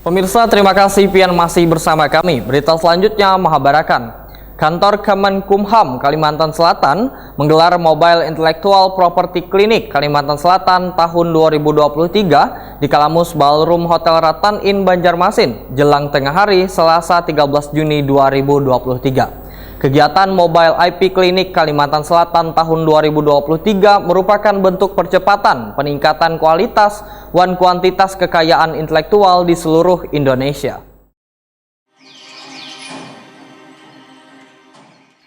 Pemirsa, terima kasih pian masih bersama kami. Berita selanjutnya Mahabarakan. Kantor Kemenkumham Kalimantan Selatan menggelar Mobile Intellectual Property Clinic Kalimantan Selatan tahun 2023 di Kalamus Ballroom Hotel Ratan Inn Banjarmasin jelang tengah hari Selasa 13 Juni 2023. Kegiatan Mobile IP Clinic Kalimantan Selatan tahun 2023 merupakan bentuk percepatan peningkatan kualitas dan kuantitas kekayaan intelektual di seluruh Indonesia.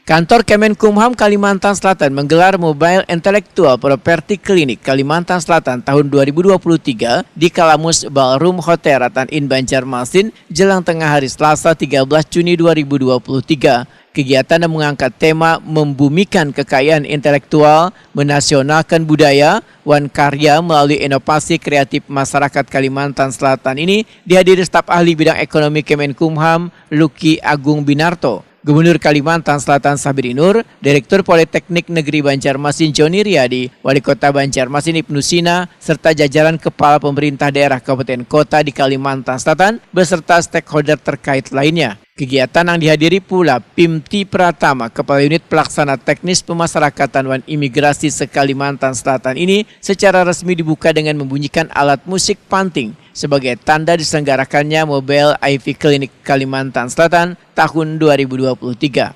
Kantor Kemenkumham Kalimantan Selatan menggelar Mobile Intellectual Property Clinic Kalimantan Selatan tahun 2023 di Kalamus Ballroom Hotel Ratan Inn Banjarmasin jelang tengah hari Selasa 13 Juni 2023. Kegiatan yang mengangkat tema membumikan kekayaan intelektual, menasionalkan budaya, dan karya melalui inovasi kreatif masyarakat Kalimantan Selatan ini dihadiri staf ahli bidang ekonomi Kemenkumham Luki Agung Binarto, Gubernur Kalimantan Selatan Sabri Nur, Direktur Politeknik Negeri Banjarmasin Joni Riyadi, Wali Kota Banjarmasin Ibnu Sina, serta jajaran kepala pemerintah daerah kabupaten kota di Kalimantan Selatan beserta stakeholder terkait lainnya. Kegiatan yang dihadiri pula Pimti Pratama, Kepala Unit Pelaksana Teknis Pemasyarakatan dan Imigrasi se-Kalimantan Selatan ini secara resmi dibuka dengan membunyikan alat musik panting sebagai tanda diselenggarakannya Mobile IV Clinic Kalimantan Selatan tahun 2023. 2,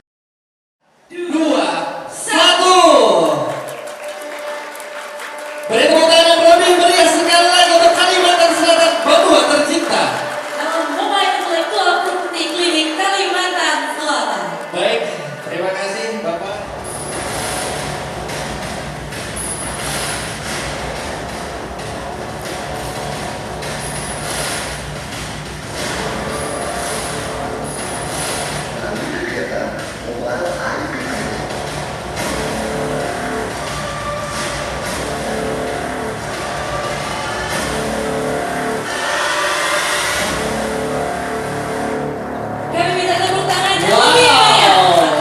1. Beri tepuk tangan yang lebih meriah sekali lagi untuk Kalimantan Selatan Berdua tercinta. Mobile Intellectual Property Clinic Kalimantan Selatan. Baik, terima kasih Bapak. Kami minta tepuk tangan yang lebih meriah.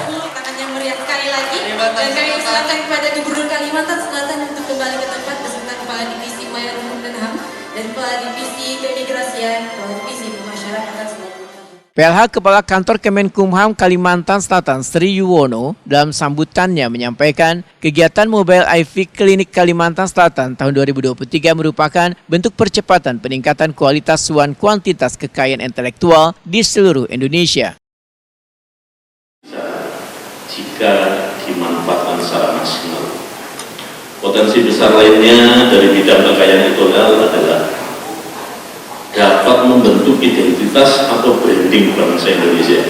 Tepuk tangan yang meriah sekali lagi. Dan kami silakan kepada Gubernur Kalimantan Selatan untuk kembali ke tempat beserta Kepala Divisi Maya Hukum dan HAM dan Kepala Divisi Keimigrasian, Kepala Divisi Pemasyarakatan Selatan. PLH Kepala Kantor Kemenkumham Kalimantan Selatan Sri Yuwono dalam sambutannya menyampaikan kegiatan Mobile IV Clinic Kalimantan Selatan tahun 2023 merupakan bentuk percepatan peningkatan kualitas dan kuantitas kekayaan intelektual di seluruh Indonesia. Jika dimanfaatkan secara maksimal. Potensi besar lainnya dari bidang kekayaan intelektual adalah dapat membentuk identitas atau branding bangsa Indonesia.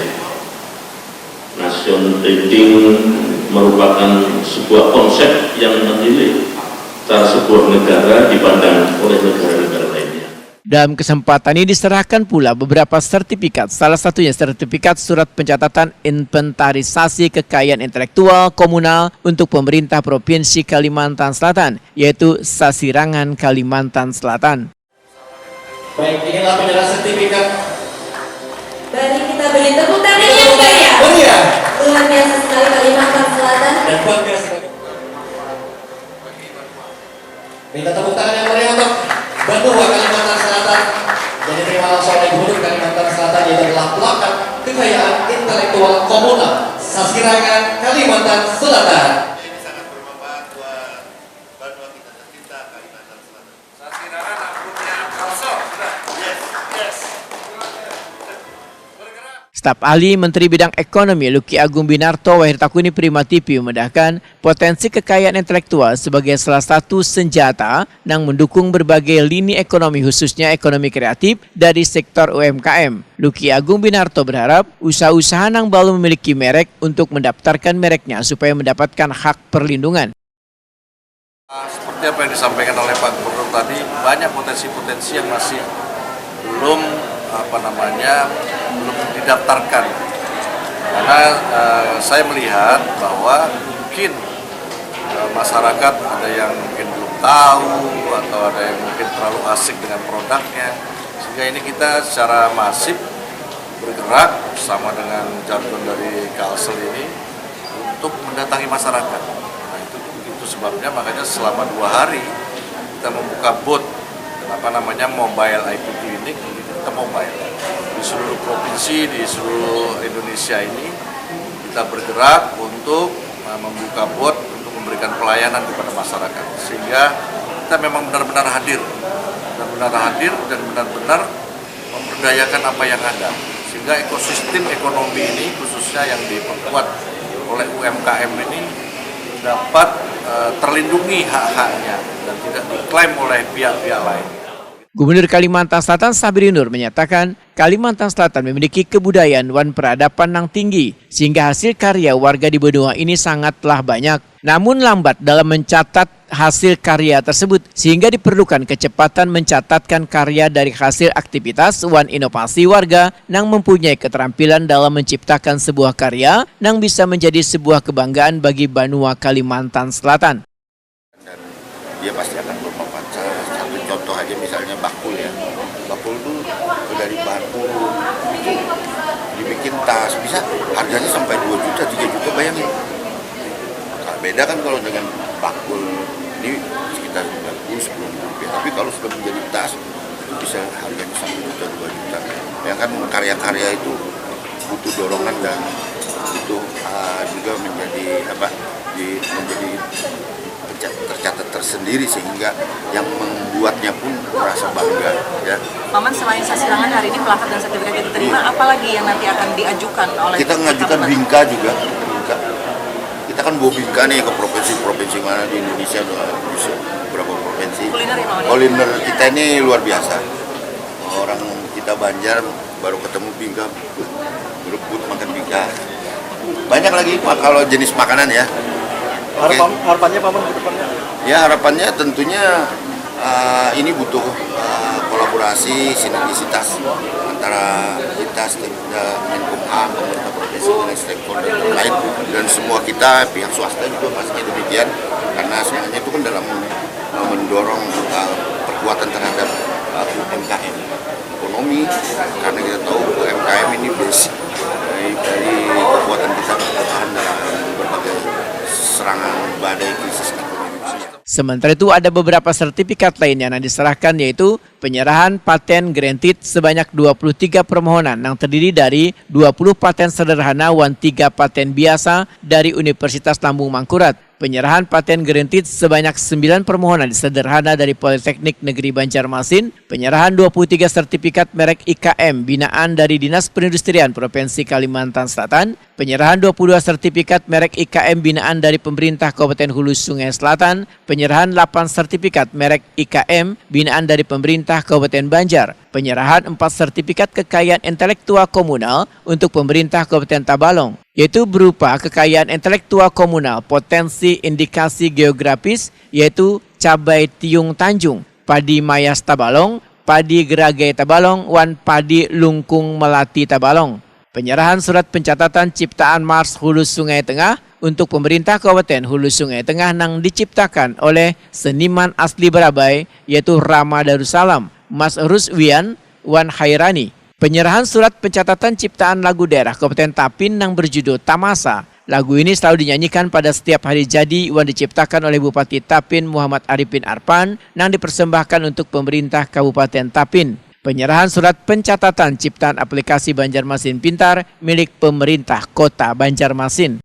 National branding merupakan sebuah konsep yang menilai cara sebuah negara dipandang oleh negara-negara lainnya. Dalam kesempatan ini diserahkan pula beberapa sertifikat, salah satunya sertifikat surat pencatatan inventarisasi kekayaan intelektual komunal untuk pemerintah Provinsi Kalimantan Selatan, yaitu Sasirangan Kalimantan Selatan. Baik, inilah penyerahan sertifikat. Mari kita beri tepuk tangan yang meriah. Meriah. Luar biasa sekali Kalimantan Selatan. Dan bangga sekali. Minta tepuk tangan yang meriah untuk Berdua Kalimantan Selatan. Jadi terima langsung oleh Gubernur Kalimantan Selatan yaitu adalah Pelakat Kekayaan Intelektual Komunal Sasirangan Kalimantan Selatan. Ini sangat bermanfaat buat Berdua kita tercinta Kalimantan Selatan. Sasirangan akunnya Kalsor. Yes. Staf ahli Menteri Bidang Ekonomi Luki Agung Binarto Wahirtakuni Prima TV memendahkan potensi kekayaan intelektual sebagai salah satu senjata yang mendukung berbagai lini ekonomi khususnya ekonomi kreatif dari sektor UMKM. Luki Agung Binarto berharap usaha-usaha yang belum memiliki merek untuk mendaftarkan mereknya supaya mendapatkan hak perlindungan. Seperti apa yang disampaikan oleh Pak Gubernur tadi, banyak potensi-potensi yang masih belum belum didaftarkan. Karena saya melihat bahwa mungkin masyarakat ada yang mungkin belum tahu atau ada yang mungkin terlalu asik dengan produknya, sehingga ini kita secara masif bergerak bersama dengan jargon dari Kalsel ini untuk mendatangi masyarakat. Nah, itu sebabnya makanya selama 2 hari kita membuka booth mobile IP Clinic sistem mobile. Di seluruh provinsi, di seluruh Indonesia ini kita bergerak untuk membuka bot untuk memberikan pelayanan kepada masyarakat. Sehingga kita memang benar-benar hadir dan benar-benar memberdayakan apa yang ada. Sehingga ekosistem ekonomi ini khususnya yang diperkuat oleh UMKM ini dapat terlindungi hak-haknya dan tidak diklaim oleh pihak-pihak lain. Gubernur Kalimantan Selatan Sabri Nur menyatakan Kalimantan Selatan memiliki kebudayaan wan peradaban yang tinggi sehingga hasil karya warga di benua ini sangatlah banyak. Namun lambat dalam mencatat hasil karya tersebut sehingga diperlukan kecepatan mencatatkan karya dari hasil aktivitas wan inovasi warga yang mempunyai keterampilan dalam menciptakan sebuah karya yang bisa menjadi sebuah kebanggaan bagi benua Kalimantan Selatan. Dia pasti akan bermanfaat. Satu contoh aja misalnya bakul ya. Bakul itu dari batu itu dibikin tas, bisa harganya sampai 2 juta, 3 juta, bayangin. Nah, beda kan kalau dengan bakul ini sekitar 90-10 rupiah. Tapi kalau sudah menjadi tas itu bisa harganya 1 juta, 2 juta. Ya kan karya-karya itu butuh dorongan dan itu juga menjadi tercatat tersendiri sehingga yang membuatnya pun merasa bangga ya. Paman, selain Sasirangan hari ini plakat dan sertifikat yang diterima, apalagi yang nanti akan diajukan oleh kita mengajukan Bingka juga. Kita kan bawa Bingka nih ke provinsi-provinsi mana di Indonesia, beberapa provinsi. Kuliner kita ini luar biasa. Orang kita Banjar baru ketemu Bingka, berebut makan Bingka. Banyak lagi kalau jenis makanan ya. Okay. Harapannya Paman ke depannya? Ya harapannya tentunya ini butuh kolaborasi, sinergisitas antara kita, Menkumham, pemerintah provinsi dan stakeholder lain dan semua kita, pihak swasta juga pasti demikian karena sebenarnya itu kan dalam mendorong perkuatan terhadap UMKM ekonomi karena kita tahu UMKM ini basic dari kekuatan kita bertahan dalam berbagai serangan badai krisis ekonomi. Sementara itu ada beberapa sertifikat lain yang diserahkan yaitu penyerahan paten granted sebanyak 23 permohonan yang terdiri dari 20 paten sederhana dan 3 paten biasa dari Universitas Lambung Mangkurat. Penyerahan paten granted sebanyak 9 permohonan sederhana dari Politeknik Negeri Banjarmasin, penyerahan 23 sertifikat merek IKM binaan dari Dinas Perindustrian Provinsi Kalimantan Selatan, penyerahan 22 sertifikat merek IKM binaan dari Pemerintah Kabupaten Hulu Sungai Selatan, penyerahan 8 sertifikat merek IKM binaan dari Pemerintah Kabupaten Banjar, penyerahan 4 sertifikat kekayaan intelektual komunal untuk Pemerintah Kabupaten Tabalong, yaitu berupa kekayaan intelektual komunal potensi indikasi geografis yaitu cabai tiung Tanjung, padi mayas Tabalong, padi geragai Tabalong, dan padi lungkung melati Tabalong. Penyerahan surat pencatatan ciptaan Mars Hulu Sungai Tengah untuk Pemerintah Kabupaten Hulu Sungai Tengah yang diciptakan oleh seniman asli Barabai yaitu Rama Darussalam, Mas Ruswian, Wan Hairani. Penyerahan surat pencatatan ciptaan lagu daerah Kabupaten Tapin yang berjudul Tamasa. Lagu ini selalu dinyanyikan pada setiap hari jadi yang diciptakan oleh Bupati Tapin Muhammad Arifin Arpan yang dipersembahkan untuk pemerintah Kabupaten Tapin. Penyerahan surat pencatatan ciptaan aplikasi Banjarmasin Pintar milik pemerintah Kota Banjarmasin.